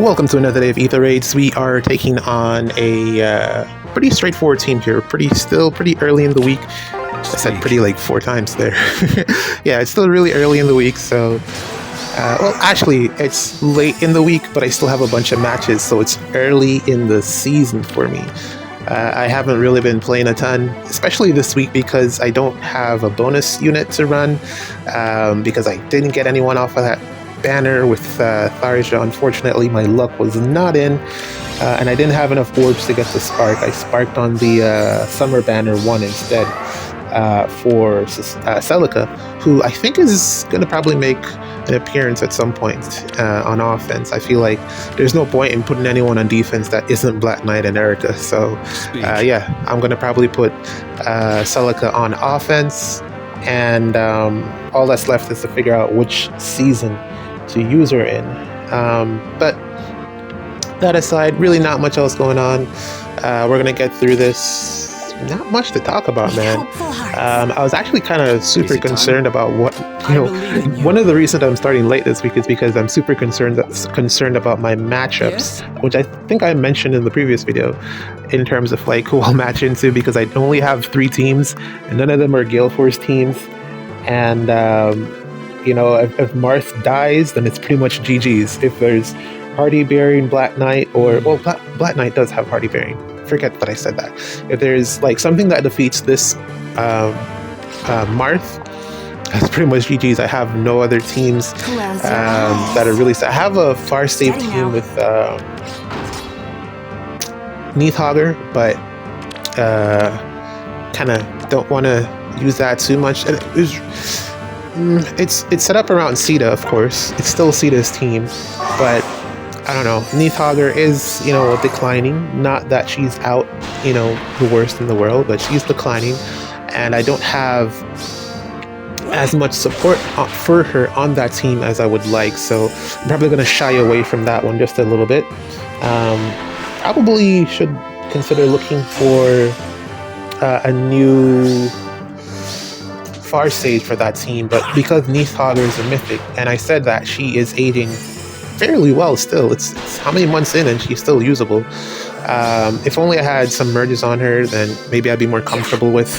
Welcome to another day of Ether Raids. We are taking on a pretty straightforward team here. Still pretty early in the week. I said pretty like 4 times there. Yeah, it's still really early in the week, so... well, actually, it's late in the week, but I still have a bunch of matches, so it's early in the season for me. I haven't really been playing a ton, especially this week because I don't have a bonus unit to run, because I didn't get anyone off of that banner with Tharja. Unfortunately, my luck was not in, and I didn't have enough orbs to get the spark. I sparked on the summer banner 1 instead for Celica, who I think is going to probably make an appearance at some point on offense. I feel like there's no point in putting anyone on defense that isn't Black Knight and Erica. So yeah, I'm going to probably put Celica on offense, and all that's left is to figure out which season to use her in. But that aside, really not much else going on. We're gonna get through this. Not much to talk about, man. I was actually kind of super concerned about what, one of the reasons I'm starting late this week is because I'm super concerned about my matchups, which I think I mentioned in the previous video, in terms of like who I'll match into, because I only have 3 teams and none of them are Gale Force teams. And if Marth dies, then it's pretty much GG's. If there's Hardy Bearing, Black Knight, or Black Knight does have Hardy Bearing. Forget that I said that. If there's like something that defeats this Marth, that's pretty much GG's. I have no other teams that are really. I have a far safe team with Neathhogger, but kind of don't want to use that too much. And it's set up around Sita, of course. It's still Sita's team, but I don't know. Neathhogger is, declining. Not that she's out, the worst in the world, but she's declining, and I don't have as much support for her on that team as I would like. So I'm probably going to shy away from that one just a little bit. Probably should consider looking for a new Far Sage for that team, but because Neathhogger is a mythic, and I said that she is aging fairly well still. It's how many months in and she's still usable. If only I had some merges on her, then maybe I'd be more comfortable with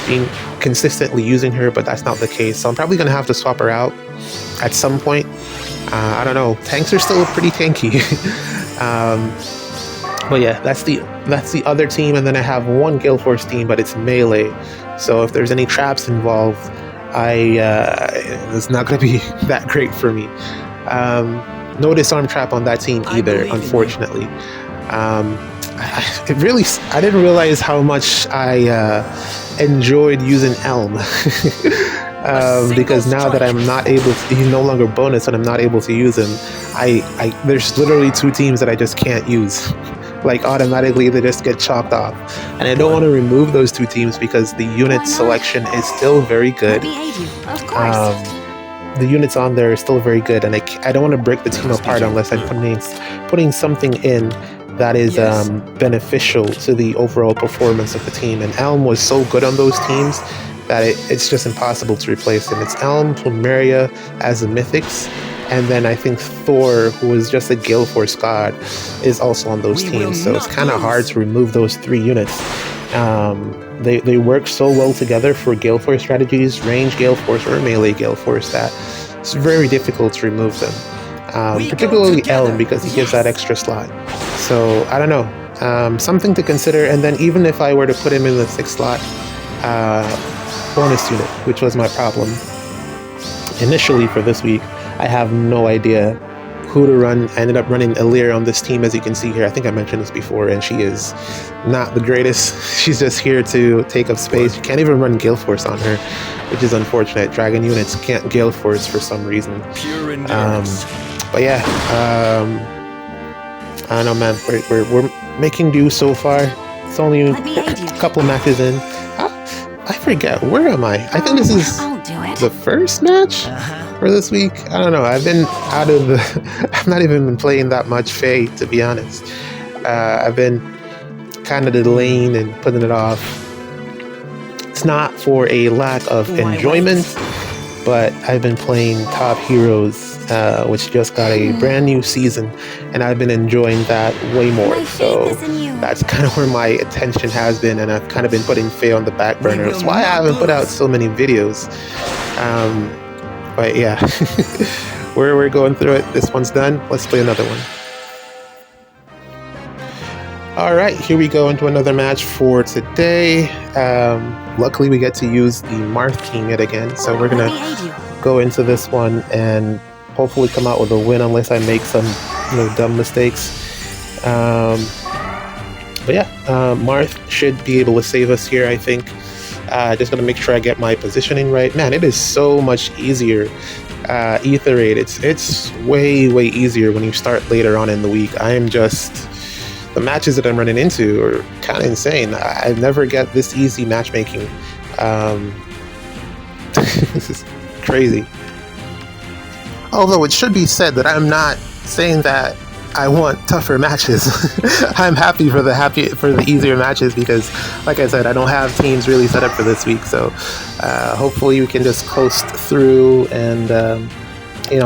being consistently using her, but that's not the case. So I'm probably going to have to swap her out at some point. I don't know. Tanks are still pretty tanky. But yeah, that's the other team, and then I have one Gale Force team, but it's melee. So if there's any traps involved, it's not going to be that great for me. No disarm trap on that team either, unfortunately. I didn't realize how much I enjoyed using Elm. Because now that I'm not able to, he's no longer bonus and I'm not able to use him, there's literally 2 teams that I just can't use. Like automatically they just get chopped off. And I don't want to remove those 2 teams because the unit selection is still very good. The units on there are still very good, and I don't want to break the team apart unless I'm putting something in that is beneficial to the overall performance of the team. And Elm was so good on those teams that it's just impossible to replace him. It's Elm, Plumeria as the mythics, and then I think Thor, who is just a Gale Force god, is also on those teams. So it's kind of hard to remove those 3 units. They work so well together for Gale Force strategies, range Gale Force or melee Gale Force, that it's very difficult to remove them. Particularly Elm, because he gives that extra slot. So I don't know, something to consider. And then even if I were to put him in the 6th slot bonus unit, which was my problem initially for this week, I have no idea who to run. I ended up running Alir on this team, as you can see here. I think I mentioned this before, and she is not the greatest. She's just here to take up space. You can't even run Gale Force on her, which is unfortunate. Dragon units can't Gale Force for some reason. But yeah, I don't know, man. We're making do so far. It's only a couple matches in. I forget, where am I? I think this is the first match for this week. I don't know. I've been out of the... I've not even been playing that much Fae, to be honest. I've been kind of delaying and putting it off. It's not for a lack of enjoyment, but I've been playing top heroes which just got a brand new season, and I've been enjoying that way more. So that's kind of where my attention has been, and I've kind of been putting Faye on the back burner. That's why I haven't put out so many videos. But yeah, we're going through it. This one's done. Let's play another one. All right, here we go into another match for today. Luckily, we get to use the Marth King yet again, so we're gonna go into this one and hopefully come out with a win, unless I make some, dumb mistakes. But yeah, Marth should be able to save us here, I think. Just gonna make sure I get my positioning right. Man, it is so much easier. Ether Raid, it's way easier when you start later on in the week. The matches that I'm running into are kind of insane. I never get this easy matchmaking. This is crazy. Although it should be said that I'm not saying that I want tougher matches. I'm happy for the easier matches because, like I said, I don't have teams really set up for this week. So hopefully we can just coast through and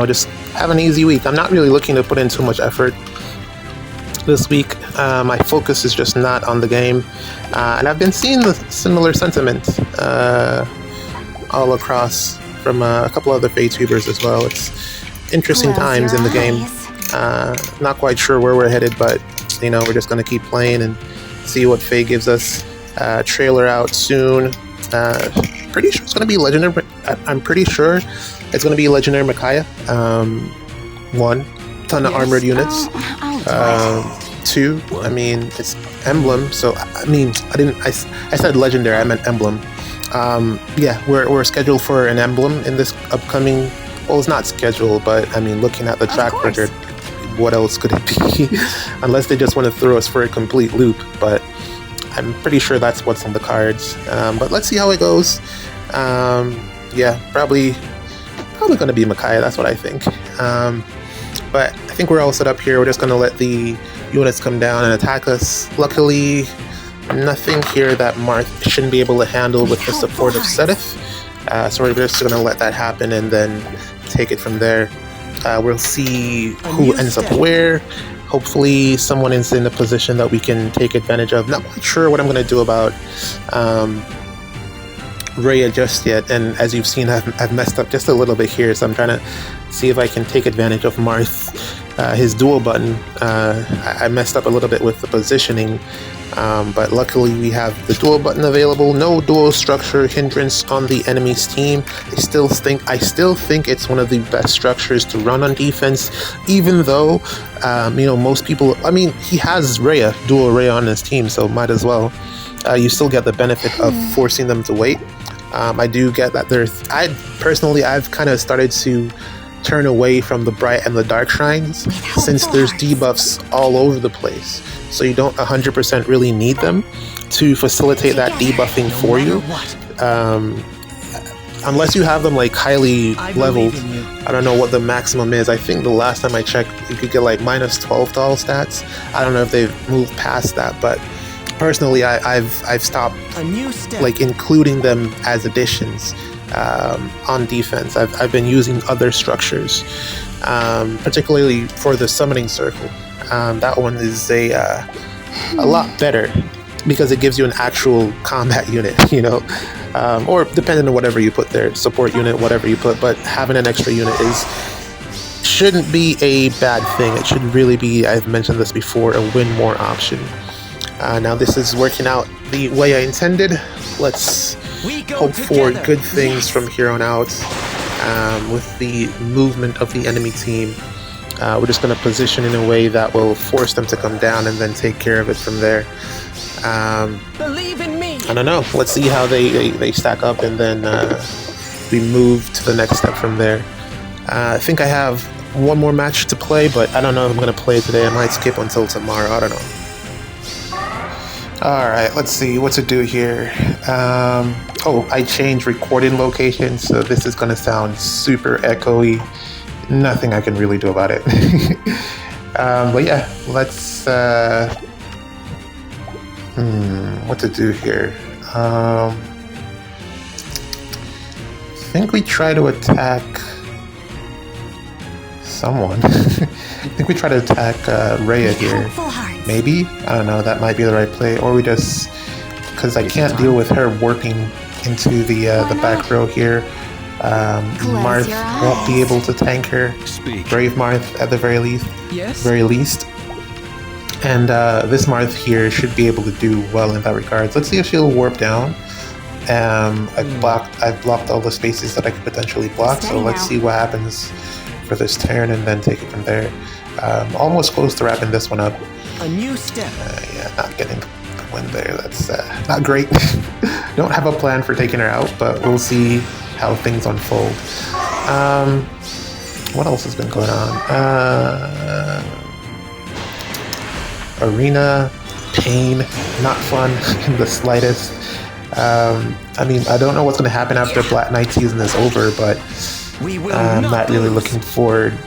just have an easy week. I'm not really looking to put in too much effort this week. My focus is just not on the game, and I've been seeing the similar sentiment all across from a couple other Fae tubers as well. It's interesting times in the game. Not quite sure where we're headed, but we're just going to keep playing and see what Fae gives us. Trailer out soon. Pretty sure it's going to be legendary. I'm pretty sure it's going to be legendary Micaiah. 1 ton of armored units. 2, I mean, it's emblem, so I said legendary, I meant emblem. Yeah, we're scheduled for an emblem in this upcoming, well, it's not scheduled, but I mean, looking at the track record, what else could it be? Unless they just want to throw us for a complete loop, but I'm pretty sure that's what's on the cards. But let's see how it goes. Yeah, probably going to be Micaiah, that's what I think. But I think we're all set up here. We're just going to let the units come down and attack us. Luckily, nothing here that Marth shouldn't be able to handle with the support of Sedith. So we're just going to let that happen and then take it from there. We'll see who ends up where. Hopefully someone is in a position that we can take advantage of. Not quite sure what I'm going to do about Rhea just yet, and as you've seen, I've messed up just a little bit here, so I'm trying to see if I can take advantage of Marth, his dual button. I messed up a little bit with the positioning, but luckily we have the dual button available. No dual structure hindrance on the enemy's team. I still think it's one of the best structures to run on defense, even though most people, he has Rhea, dual Rhea on his team, so might as well. You still get the benefit of forcing them to wait. I do get that I've kind of started to turn away from the bright and the dark shrines, since there's debuffs all over the place, so you don't 100% really need them to facilitate that debuffing for you, unless you have them like highly leveled. I don't know what the maximum is. I think the last time I checked you could get like minus 12 to all stats. I don't know if they've moved past that, but personally I've stopped like including them as additions on defense. I've been using other structures, particularly for the summoning circle. That one is a lot better because it gives you an actual combat unit, or depending on whatever you put there, support unit, whatever you put, but having an extra unit shouldn't be a bad thing. It should really be, I've mentioned this before, a win more option. Now this is working out the way I intended. Let's hope for good things from here on out. With the movement of the enemy team, we're just going to position in a way that will force them to come down and then take care of it from there. Believe in me. I don't know. Let's see how they stack up, and then we move to the next step from there. I think I have one more match to play, but I don't know if I'm going to play today. I might skip until tomorrow. I don't know. Alright, let's see what to do here. I changed recording location, so this is going to sound super echoey. Nothing I can really do about it. But yeah, let's... what to do here? I think we try to attack someone. I think we try to attack Rhea here. Maybe? I don't know, that might be the right play. Or we just... Because I can't deal with her warping into the back row here. Marth won't be able to tank her. Brave Marth at the very least. And this Marth here should be able to do well in that regard. Let's see if she'll warp down. I've blocked all the spaces that I could potentially block, so let's see what happens for this turn and then take it from there. Almost close to wrapping this one up. A new step. Yeah, not getting the win there. That's not great. Don't have a plan for taking her out, but we'll see how things unfold. What else has been going on? Arena, pain, not fun in the slightest. I mean, I don't know what's going to happen after Black Knight season is over, but I'm not really looking forward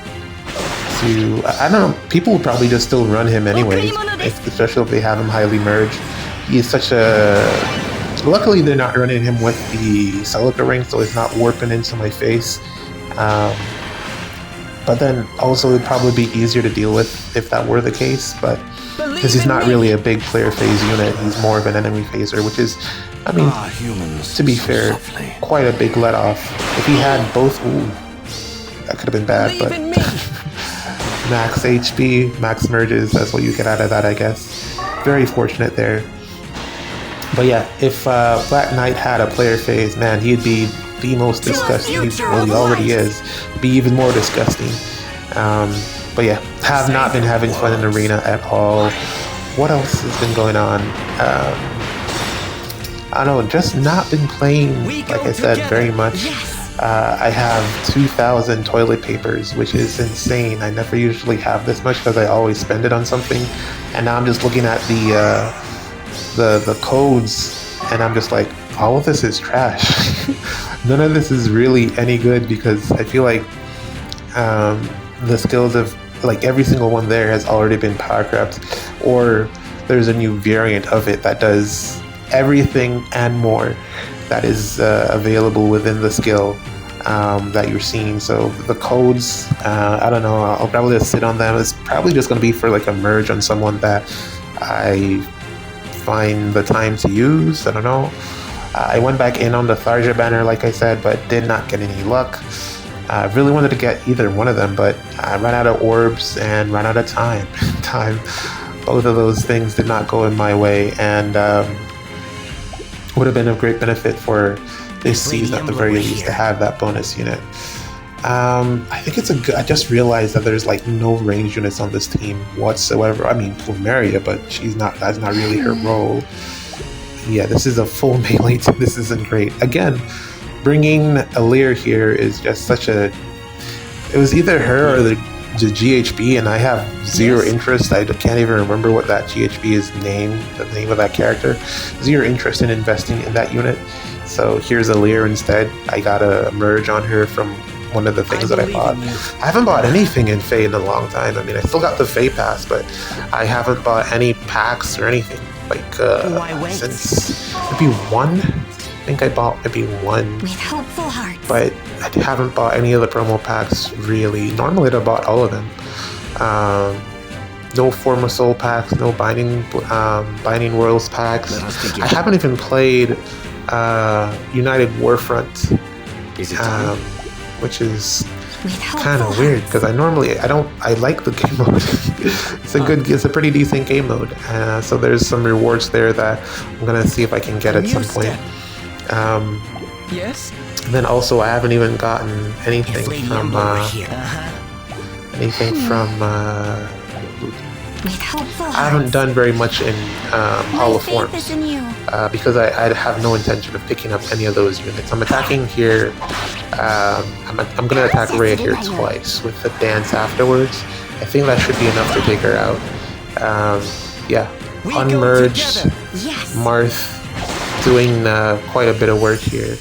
to... I don't know, people will probably just still run him anyways, especially if they have him highly merged. He is such a... Luckily, they're not running him with the Celica ring, so it's not warping into my face. But then also it would probably be easier to deal with if that were the case, but because he's not really a big player phase unit, he's more of an enemy phaser, which is, I mean, to be fair, quite a big let off. If he had both, ooh, that could have been bad, but max HP, max merges, that's what you get out of that, I guess. Very fortunate there. But yeah, if Black Knight had a player phase, man, he'd be the most disgusting. Well, he already is. Be even more disgusting. But yeah, have not been having fun in Arena at all. What else has been going on? I don't know, just not been playing, like I said, very much. I have 2,000 toilet papers, which is insane. I never usually have this much because I always spend it on something. And now I'm just looking at the codes, and I'm just like, all of this is trash. None of this is really any good because I feel like the skills of like every single one there has already been power crept, or there's a new variant of it that does everything and more that is available within the skill that you're seeing. So the codes, I don't know, I'll probably just sit on them. It's probably just going to be for like a merge on someone that I find the time to use. I don't know. I went back in on the Tharja banner, like I said, but did not get any luck. I really wanted to get either one of them, but I ran out of orbs and ran out of time. Both of those things did not go in my way, and would have been of great benefit for this season at the very least to have that bonus unit. I think it's a good... I just realized that there's like no range units on this team whatsoever. I mean, Plumeria, but that's not really her role. Yeah, this is a full melee team. This isn't great. Again, bringing Ather here is just such a... It was either her or the GHB, and I have zero interest. I can't even remember what that GHB is named, the name of that character. Zero interest in investing in that unit. So here's Ather instead. I got a merge on her from one of the things that I bought. I haven't bought anything in Fae in a long time. I mean, I still got the Fae pass, but I haven't bought any packs or anything. Like, since maybe one? I think I bought maybe one. With hopeful hearts. But I haven't bought any of the promo packs, really. Normally I'd have bought all of them. No Form of Soul packs, no Binding Worlds packs. I haven't even played United Warfront, which is kind of weird because I like the game mode. It's a pretty decent game mode. So there's some rewards there that I'm gonna see if I can get at some point. Yes. And then also I haven't even gotten anything from I haven't done very much in Hall of Forms because I have no intention of picking up any of those units. I'm attacking here. I'm going to attack Rhea here twice with the dance afterwards. I think that should be enough to take her out. Yeah, unmerged Marth doing quite a bit of work here.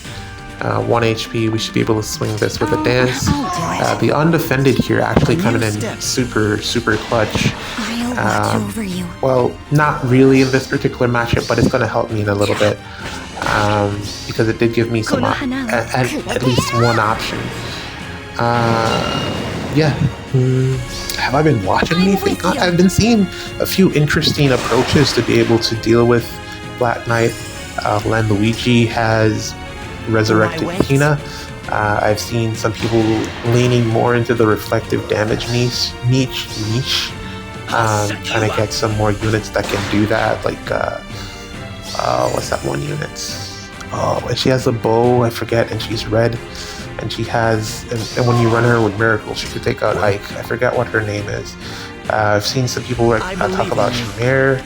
1 HP, we should be able to swing this with a dance. The undefended here actually coming in super clutch. Well, not really in this particular matchup, but it's going to help me in a little bit because it did give me some at least one option. Yeah. Have I been watching anything? I've been seeing a few interesting approaches to be able to deal with Black Knight. Luigi has resurrected Tina. I've seen some people leaning more into the reflective damage niche, trying to get some more units that can do that. Like, what's that one unit? Oh, and she has a bow, I forget, and she's red. And she has, and when you run her with Miracle, she could take out Ike. I forget what her name is. I've seen some people talk about Shamir.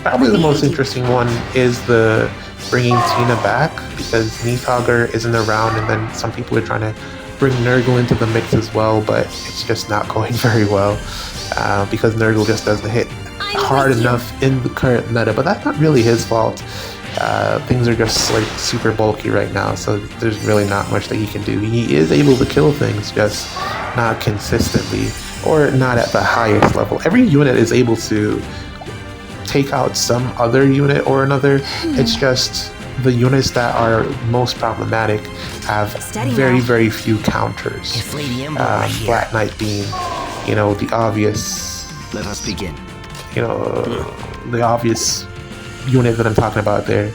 Probably the most interesting one is the bringing Tina back, because Neathogger isn't around, and then some people are trying to bring Nurgle into the mix as well, but it's just not going very well because Nurgle just doesn't hit hard enough in the current meta, but that's not really his fault. Things are just like super bulky right now, so there's really not much that he can do. He is able to kill things, just not consistently or not at the highest level. Every unit is able to take out some other unit or another. It's just the units that are most problematic have very few counters. Black Knight being, the obvious. Let us begin. The obvious unit that I'm talking about there,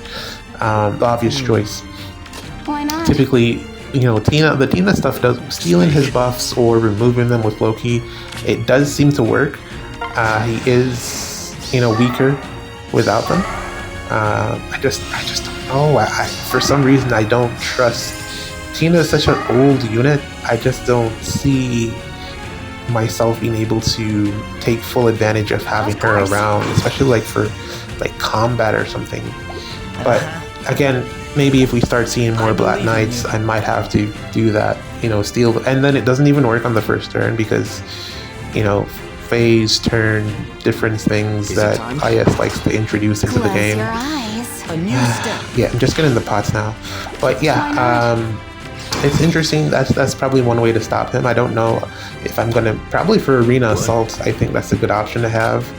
the obvious choice. Why not? Typically, the Tina stuff does stealing his buffs or removing them with Loki. It does seem to work. He is, weaker without them. I just don't know. For some reason, I don't trust. Tina is such an old unit. I just don't see myself being able to take full advantage of having her around, especially for combat or something. But again, maybe if we start seeing more Black Knights, I might have to do that, steal, and then it doesn't even work on the first turn because, phase, turn, different things that IS likes to introduce into the game. Yeah, I'm just getting the pots now. But yeah, it's interesting. That's probably one way to stop him. I don't know if I'm gonna, probably for Arena Assault, I think that's a good option to have.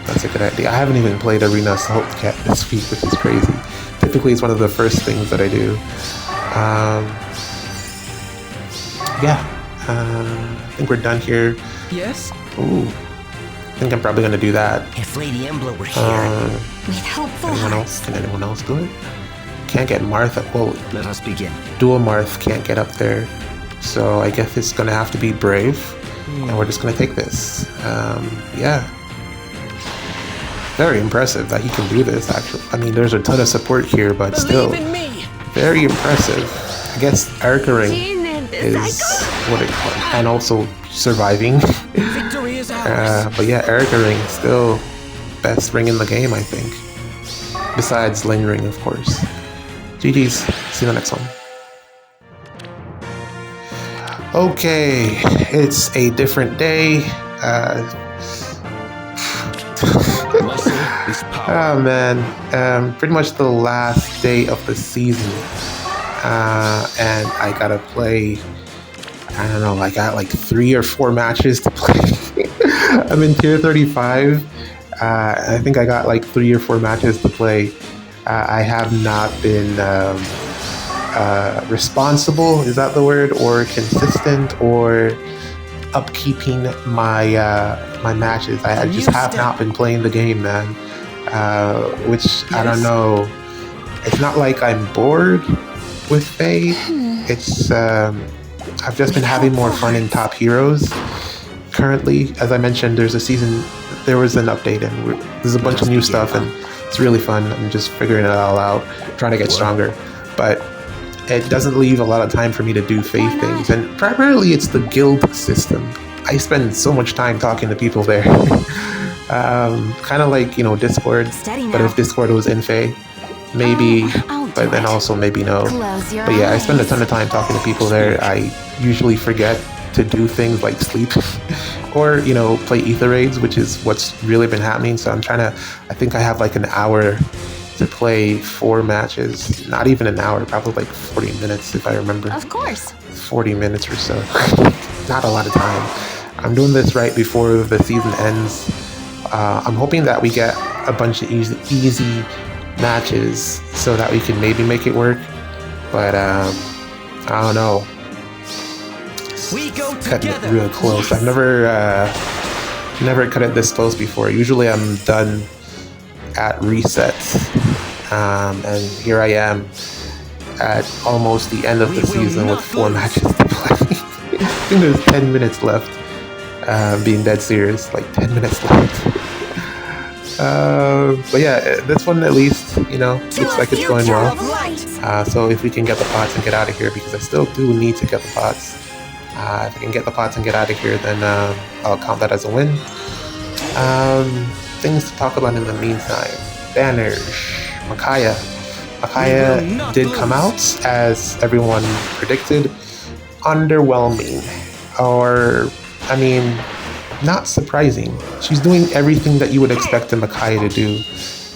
That's a good idea. I haven't even played Arena Assault yet this week, which is crazy. Typically, it's one of the first things that I do. I think we're done here. Yes? Ooh. I think I'm probably going to do that. If Lady Embla were here. With hopeful anyone hearts. else? Can anyone else do it? Can't get Martha. Well, Let us begin. Dual Marth can't get up there. So I guess it's going to have to be Brave. And we're just going to take this. Yeah. Very impressive that he can do this, actually. I mean, there's a ton of support here, but still. Very impressive. I guess Arcering is what it calls, and also surviving. Victory is ours. But yeah, Arcering is still best ring in the game, I think. Besides Lane Ring, of course. GG's. See you in the next one. Okay, it's a different day. Oh man, pretty much the last day of the season, and I gotta play. I don't know. I got like 3 or 4 matches to play. I'm in tier 35. I think I got like 3 or 4 matches to play. I have not been responsible. Is that the word? Or consistent? Or upkeeping my my matches. I just have not been playing the game, man. Which I don't know. It's not like I'm bored with Faye. It's I've just been having more fun in Top Heroes. Currently, as I mentioned, there was an update, and there's a bunch of new stuff, and it's really fun. I'm just figuring it all out, trying to get stronger. But it doesn't leave a lot of time for me to do Faith things, and primarily it's the guild system. I spend so much time talking to people there. Kind of like, Discord, but if Discord was in Fae, maybe, but then also maybe no. But yeah, I spend a ton of time talking to people there. I usually forget to do things like sleep or, play Ether raids, which is what's really been happening. So I think I have like an hour to play 4 matches. Not even an hour, probably like 40 minutes if I remember. Of course. 40 minutes or so. Not a lot of time. I'm doing this right before the season ends. I'm hoping that we get a bunch of easy matches so that we can maybe make it work. But I don't know. We go cutting it together. real close. I've never cut it this close before. Usually I'm done at resets, and here I am at almost the end of the season with 4 matches to play. I think there's 10 minutes left. Being dead serious, like 10 minutes left. But yeah, this one at least, you know, looks like it's going well. So if we can get the pots and get out of here, because I still do need to get the pots. If I can get the pots and get out of here, then I'll count that as a win. Things to talk about in the meantime. Banners. Micaiah. Micaiah did come out, as everyone predicted, underwhelming. Or, I mean, not surprising. She's doing everything that you would expect a Micaiah to do.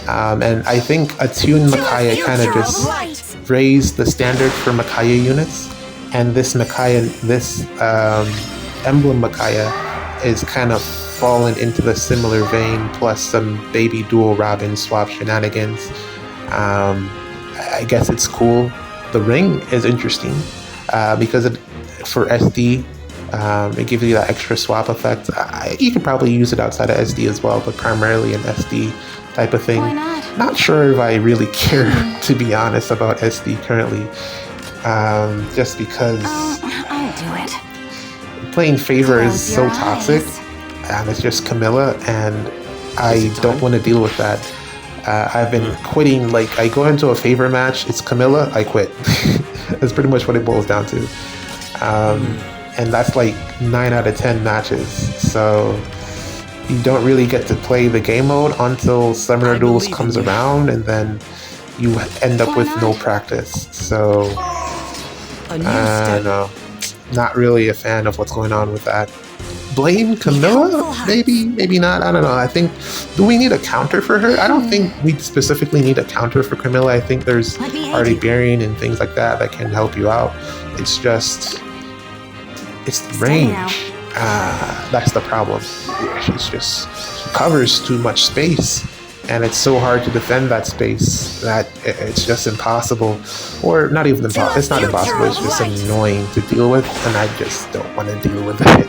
And I think a tuned Micaiah kind of just raised the standard for Micaiah units. And this Micaiah, this emblem Micaiah is kind of fallen into the similar vein, plus some baby dual Robin swap shenanigans. I guess it's cool. The ring is interesting because for SD, it gives you that extra swap effect. You could probably use it outside of SD as well, but primarily an SD type of thing. Why not? Not sure if I really care, to be honest, about SD currently. Just because I'll do it. playing Favor is Close so your toxic, eyes. and it's just Camilla, and I don't want to deal with that. I've been quitting, like, I go into a Favor match, it's Camilla, I quit. That's pretty much what it boils down to. And that's like 9 out of 10 matches, so you don't really get to play the game mode until Summoner Duels comes around, and then you end up with no practice. So no, not really a fan of what's going on with that. Blame Camilla? Maybe not. I don't know. I think, do we need a counter for her? I don't think we specifically need a counter for Camilla. I think there's already bearing and things like that that can help you out. It's just, it's the range. That's the problem. She covers too much space, and it's so hard to defend that space that it's just impossible. Or not even impossible. It's not impossible. It's just annoying to deal with, and I just don't want to deal with it.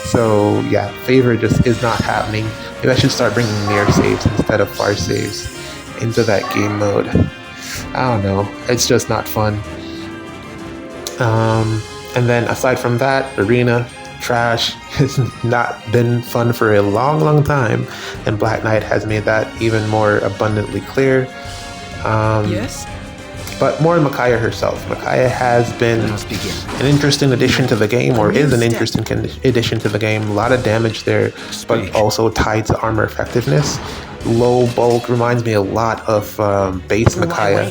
So yeah, Favor just is not happening. Maybe I should start bringing near saves instead of far saves into that game mode. I don't know. It's just not fun. And then aside from that, Arena, trash, has not been fun for a long time, and Black Knight has made that even more abundantly clear. Yes? But more Micaiah herself. Micaiah has been an interesting addition to the game, or is an interesting addition to the game. A lot of damage there, but also tied to armor effectiveness. Low bulk reminds me a lot of base Micaiah.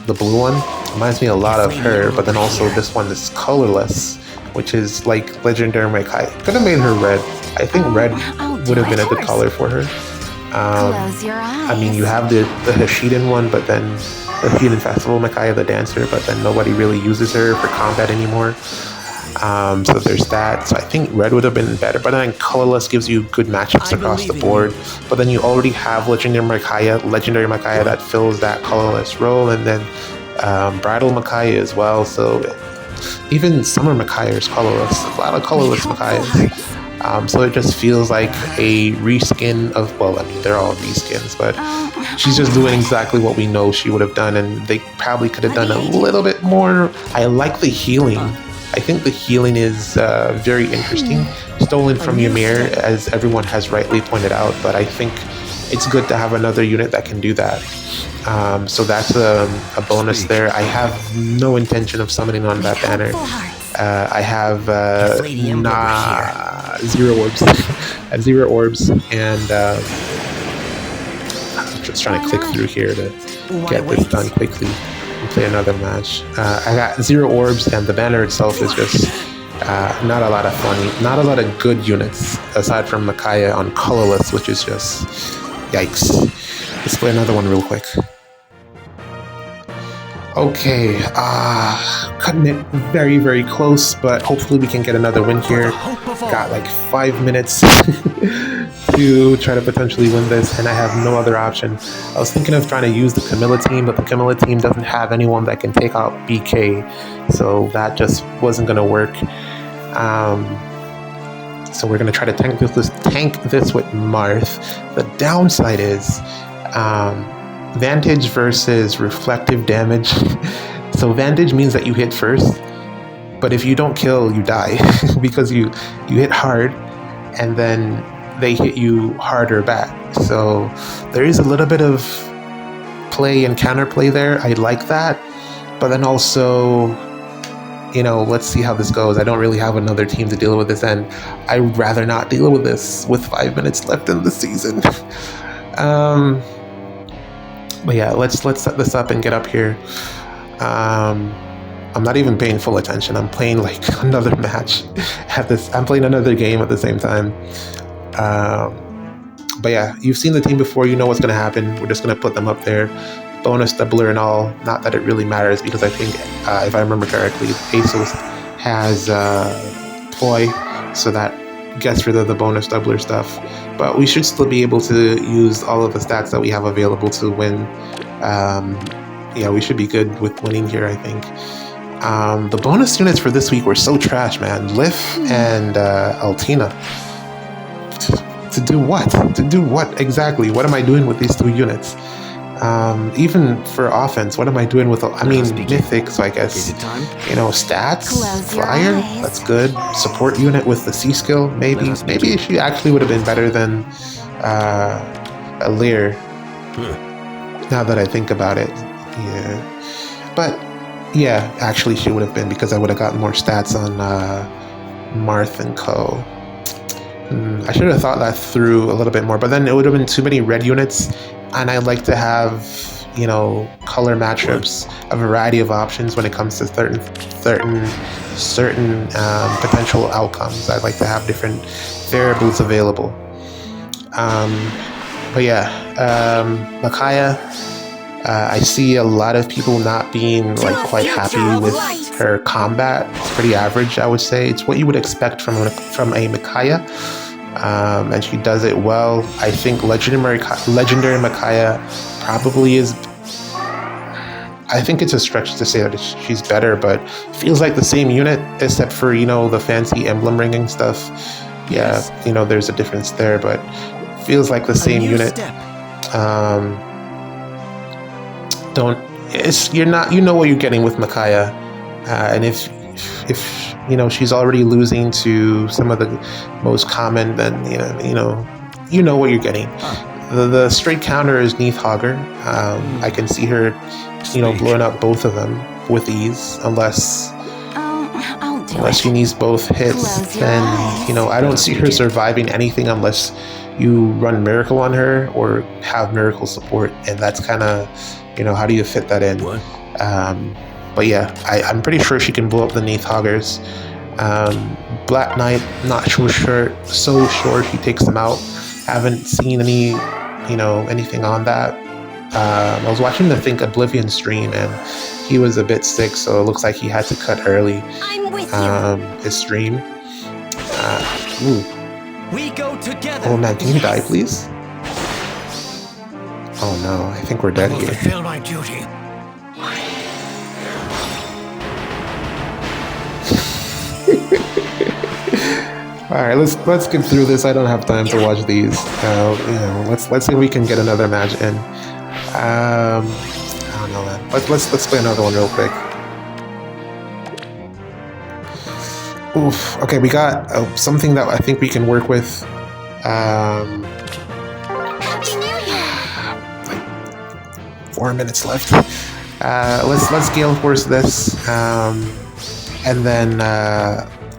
The blue one reminds me a lot of her, but then also this one is colorless, which is like legendary Micaiah. Could have made her red. I think red would have been a good color for her. Close your eyes. I mean, you have the Hashiden one, but then the Hashiden Festival Micaiah, the dancer, but then nobody really uses her for combat anymore. So there's that. So I think red would have been better, but then colorless gives you good matchups across the board. But then you already have legendary Micaiah that fills that colorless role, and then bridal Micaiah as well. So even summer Micaiah is colorless. A lot of colorless Micaiahs. So it just feels like a reskin of, well, I mean, they're all reskins, but she's just doing exactly what we know she would have done, and they probably could have done a little bit more. I like the healing. I think the healing is very interesting. Stolen from Ymir, as everyone has rightly pointed out, but I think it's good to have another unit that can do that. So that's a bonus there. I have no intention of summoning on that banner. I have 0 orbs. I have 0 orbs, and I'm just trying to click through here to get this done quickly and play another match. I got 0 orbs, and the banner itself is just not a lot of fun. Not a lot of good units, aside from Micaiah on colorless, which is just yikes. Let's play another one real quick. Okay, cutting it very close, but hopefully we can get another win here. Got like 5 minutes to try to potentially win this, and I have no other option. I was thinking of trying to use the Camilla team, but the Camilla team doesn't have anyone that can take out BK, so that just wasn't going to work. So we're going to try to tank this with Marth. The downside is Vantage versus reflective damage. So Vantage means that you hit first, but if you don't kill, you die because you hit hard and then they hit you harder back. So there is a little bit of play and counterplay there. I like that, but then also, let's see how this goes. I don't really have another team to deal with this, and I'd rather not deal with this with 5 minutes left in the season. But yeah, let's set this up and get up here. I'm not even paying full attention. I'm playing like another match I'm playing another game at the same time. But yeah, you've seen the team before. You know what's going to happen. We're just going to put them up there. Bonus doubler and all. Not that it really matters because I think, if I remember correctly, ASOS has ploy, so that gets rid of the bonus doubler stuff. But we should still be able to use all of the stats that we have available to win. Yeah, we should be good with winning here, I think. The bonus units for this week were so trash, man. Lif and Altina. To do what? To do what exactly? What am I doing with these 2 units? Even for offense, what am I doing with? Mythic, so I guess stats, flyer. That's good. Support unit with the C skill, maybe. Maybe she actually would have been better than Alir. Now that I think about it, yeah. But yeah, actually she would have been, because I would have gotten more stats on Marth and Co. I should have thought that through a little bit more, but then it would have been too many red units, and I like to have, color matchups, a variety of options when it comes to certain potential outcomes. I like to have different variables available. But yeah, Micaiah, I see a lot of people not being quite happy with her combat. It's pretty average, I would say. It's what you would expect from a Micaiah. And she does it well. I think legendary Micaiah probably is. I think it's a stretch to say that she's better, but feels like the same unit, except for the fancy emblem ringing stuff. Yeah, there's a difference there, but feels like the same unit. You know what you're getting with Micaiah, and if she's already losing to some of the most common, then you know what you're getting. The straight counter is Neathhogger. I can see her blowing up both of them with ease, unless she needs both hits. Then I don't see her surviving anything unless you run Miracle on her or have Miracle support, and that's kind of how do you fit that in? But yeah, I'm pretty sure she can blow up the Neathhoggers. Black Knight, not so sure she takes them out. Haven't seen any, anything on that. I was watching the Think Oblivion stream, and he was a bit sick, so it looks like he had to cut early. His stream. We go together. Oh man, can you die, please? Oh no, I think we're dead here. Fulfill my duty. All right, let's get through this. I don't have time to watch these. Let's see if we can get another match in. I don't know, man. Let's play another one real quick. Oof. Okay, we got something that I think we can work with. Like 4 minutes left. Let's Gale Force this, and then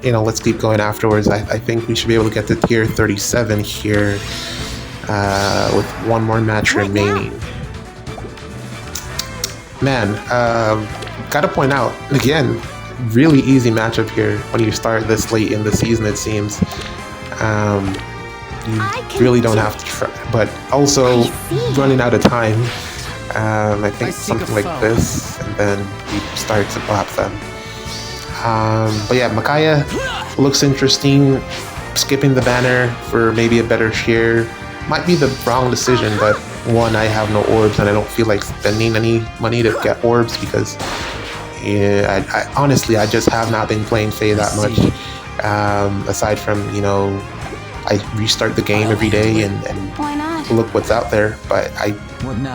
let's keep going afterwards. I think we should be able to get to tier 37 here with one more match remaining. Man, gotta point out again, really easy matchup here when you start this late in the season. It seems you really don't have to try, but also running out of time. I think something like this, and then you start to bop them. But yeah, Micaiah looks interesting. skipping the banner for maybe a better share might be the wrong decision, but one, I have no orbs and I don't feel like spending any money to get orbs because I honestly, I just have not been playing Faye that much. Aside from, you know, I restart the game every day and Why not? look what's out there, but I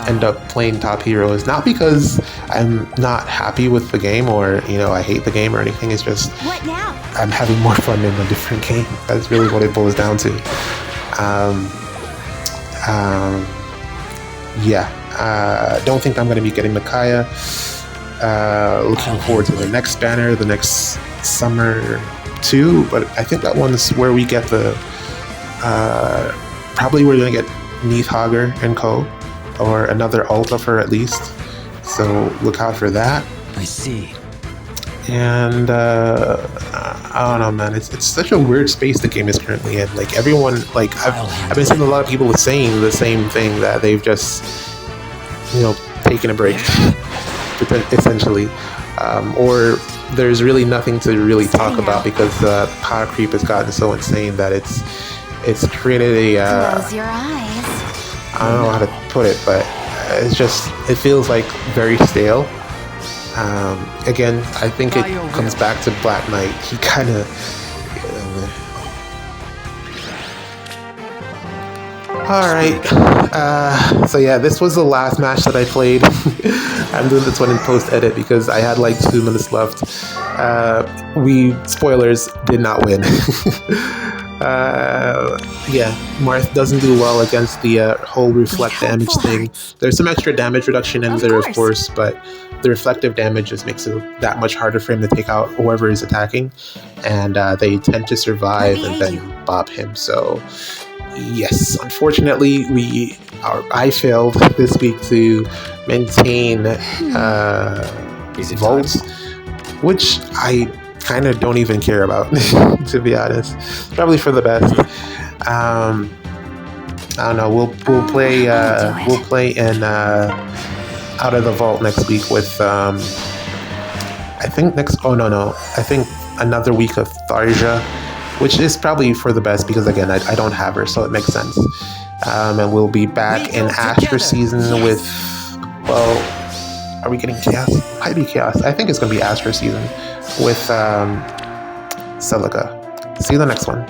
end up playing top heroes, not because I'm not happy with the game or, you know, I hate the game or anything. It's just What now? I'm having more fun in a different game. That's really what it boils down to. Don't think I'm going to be getting Micaiah. Looking forward to the next banner, the next summer too, but I think that one's where we get the probably we're going to get Neathhogger and Co. or another ult of her at least, so look out for that. I see. And I don't know, man, it's such a weird space the game is currently in. Like everyone, like I've been seeing a lot of people saying the same thing, that they've just, you know, taken a break essentially, or there's really nothing to really talk about because power creep has gotten so insane that it's created a Close your eyes. I don't know how to put it, but it feels like very stale. Again, I think it comes back to Black Knight. He kind of Alright, so yeah, this was the last match that I played. I'm doing this one in post-edit because I had like 2 minutes left. We, spoilers, did not win. Yeah, Marth doesn't do well against the whole reflect damage thing. There's some extra damage reduction in there, of course, but the reflective damage just makes it that much harder for him to take out whoever is attacking, and they tend to survive and then bob him. So yes, unfortunately, I failed this week to maintain vaults, which I kind of don't even care about, to be honest. Probably for the best. I don't know. We'll play in Out of the Vault next week with I think another week of Tharja, which is probably for the best because again I don't have her, so it makes sense. And we'll be back in Astra season with, well, are we getting Chaos? Might be Chaos. I think it's gonna be Astra season with Celica. See you in the next one.